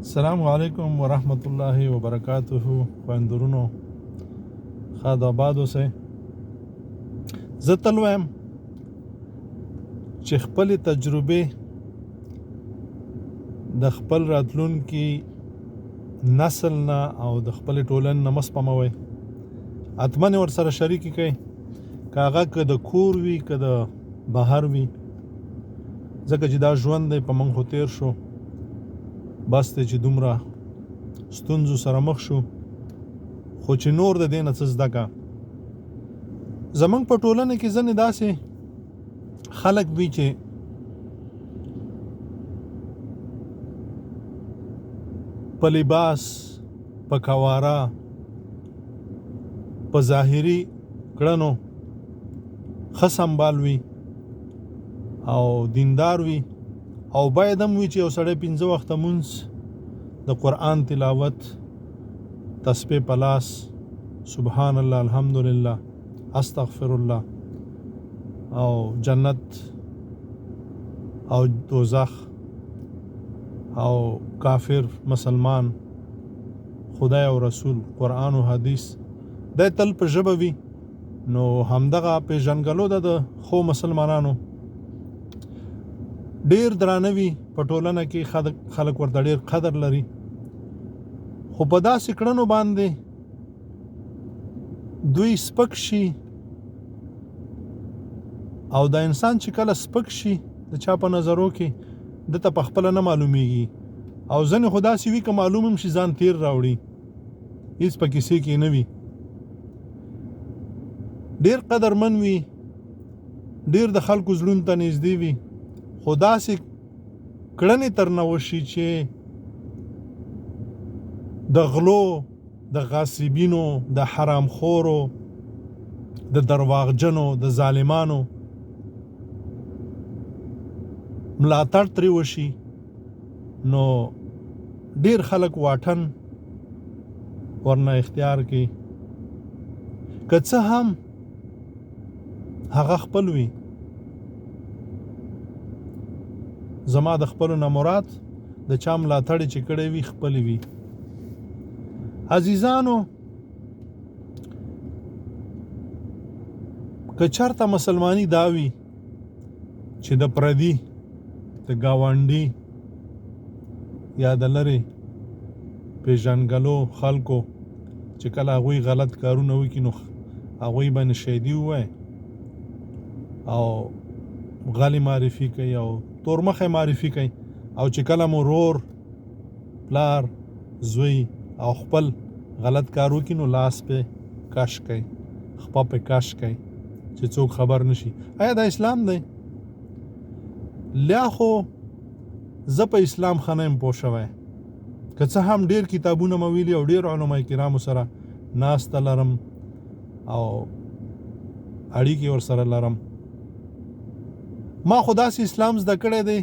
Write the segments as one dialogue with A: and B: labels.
A: السلام علیکم ورحمت الله وبرکاته. خوندورونو خاد آباد اوسئ. زه تل وایم چې خپل تجربې د خپل راتلونکي نسل نه او د خپل ټولنې نه مه سپموئ. حتماً یې ورسره شریکې کړئ، که هغه که د کور وي که د بهر وي، ځکه چې دا ژوند دی په موږ خو تیر شو. بس دی چې دومره ستونزو سره مخ شو، خو چې نور د دې نه څه زده کړه. زموږ په ټولنه کې ځینې داسې خلک وي چې په لباس، په کواره، په ظاهري کړنو ښه سنبال وي او دیندار وي، او باید هم وي چې یو سړی 5 وخته مونځ، د قرآن تلاوت، تسبیح په لاس، سبحان الله، الحمدلله، استغفر الله، او جنت او دوزخ او کافر، مسلمان، خدای او رسول، قرآن او حدیث دا تل په ژبه وي. نو همدغه پیژنګلو د خو مسلمانانو ډیر درانه وي په ټولنه کې، خلک ورته ډیر قدر لري. خو په داسې کړنو باندې دوی سپک شي، او دا انسان چې کله سپک شي د چا په نظرو کې دته په خپله نه معلومیږي، او ځنې خو داسې وي که معلوم هم شي ځان تیر راوړي، هېڅ په کیسې کې نه وي. ډیر قدرمن وي، ډیر د خلکو زړونو ته نږدې وي، خو داسې کړنې ترنه وشي چې د غلو، د غاصبینو، د حرامخورو، د درواغجنو، د ظالمانو ملاتړ ترې وشي، نو ډیر خلک واټن ورنه اختیار کړي. که څه هم هغه خپل وي. زما د خپلو نه مراد د چا ملاتړ چې کړی وي خپل وي. عزیزانو، که چرته مسلمانی دا وي چې د پردي، د ګاونډي یا د لرې پیژنګلو خلکو چې کله هغوی غلط کارونه وکړي نو هغوی باندې شهیدي ووایي او غلی معرفي کوي او تورمخی معرفي کوي، او چې کله مو رور، پلار، زوی او خپل غلط کار وکړي نو لاس په کش کوي، خپه په کش کوي چې څوک خبر نشي. آیا دا اسلام دی؟ لیا خو زه په اسلام ښه نه یم پوه شوی، که څه هم ډیر کتابونه مې ویلي او ډیر علما کرامو سره ناسته لرم او اړیکې ورسره لرم. ما خو داسې اسلام زده کړی دی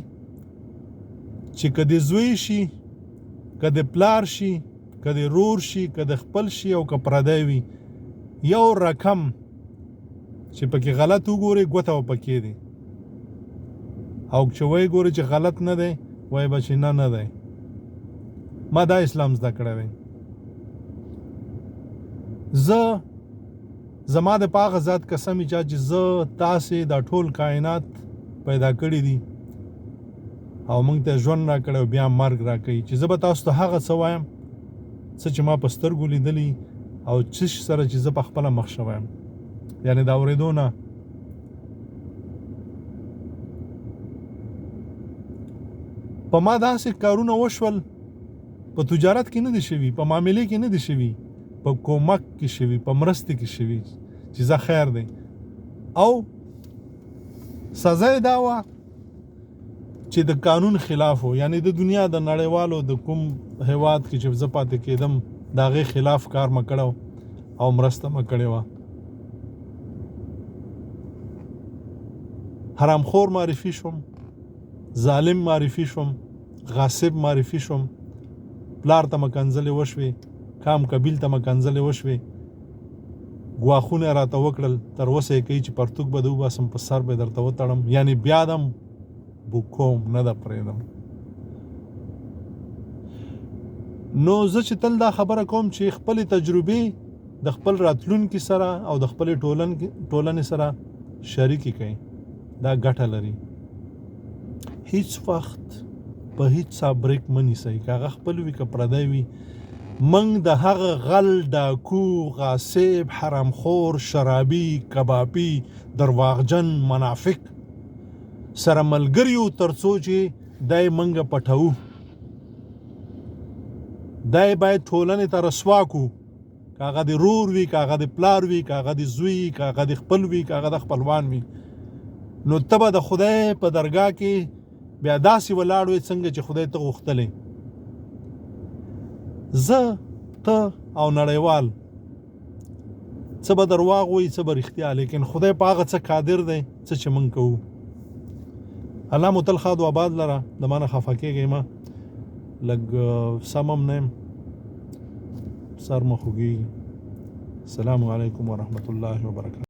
A: چې که د زوی شي، که د پلار شي، که د رور شي، که د خپل شي او که پردی وي، یو رقم چې پکې غلط وګوري ګوته و پکې دی، او چې وی ګوري چې غلط نه دی وای به چې نه دی. ما دا اسلام زده کړی دی. زما د پاغه ذات قسم چې زه تاسې دا ټول کائنات پیدا کړی دي او موږ ته ژوند را کړی او بیا مرګ را کوي، چې زه به تاسو ته هغه څه وایم څه چې ما په سترګو لیدلي او څه سره چې زه په خپله مخ شوی یم، یعنې د اورېدو نه. په ما داسې کارونه وشول، په تجارت کې نه دي شوي، په معاملې کې نه دي شوي، په کومک کې شوي، په مرستې کې شوي چې زه خیر دی، او سزا یې دا وه چې د قانون خلاف و، یعنی د دنیا د نړیوالو د کوم هیواد کې چې زه پاتې کېدم د هغې خلاف کار مې کړی او مرسته مې کړې وه. حرامخور معرفي شوم، ظالم معرفي شوم، غاصب معرفي شوم، پلار ته مې کنځلې وشوې، کام قبیل ته مې کنځلې وشوې، ګواښونه راته وکړل، تر اوسه یې کوي چې پرتوګ به د وباسم په سر به درته وتړم، یعنې بیا دم بوکوم نه ده پرېږدم. نو زه چې تل دا خبره کوم چې خپل تجربې د خپل راتلونکي سره او د خپل ټولنې سره شریکي کړئ، دا ګټه لري. هیڅ وخت په هیڅ څه بریک مه نیسئ، که هغه خپل وي که پردی وي. موږ د هغه غل، ډاکو، غاصب، حرامخور، شرابي، کبابي، درواغجن، منافق سره ملګری یو تر څو چې دای موږ پټوو. دای باید ټولنې ته رسوا کړو، که هغه د رور وي، که هغه د پلار وي، که هغه د زوی، که هغه د خپل وي، که هغه د خپلوان وي. نو ته به د خدای په درګاه کې بیا داسې ولاړ وې څنګه چې خدای ته غوښتلی. زه، ته او نړیوال څه به درواغ وایي، څه به رښتیا، لیکن خدای په هغه څه قادر دی څه چې موږ کوو. الله مو تل ښاد و آباد لره. د ما نه خفه کېږئ مه، لږ سم هم نه یم، سر مه خوږېږي. السلام علیکم ورحمة الله وبرکاته.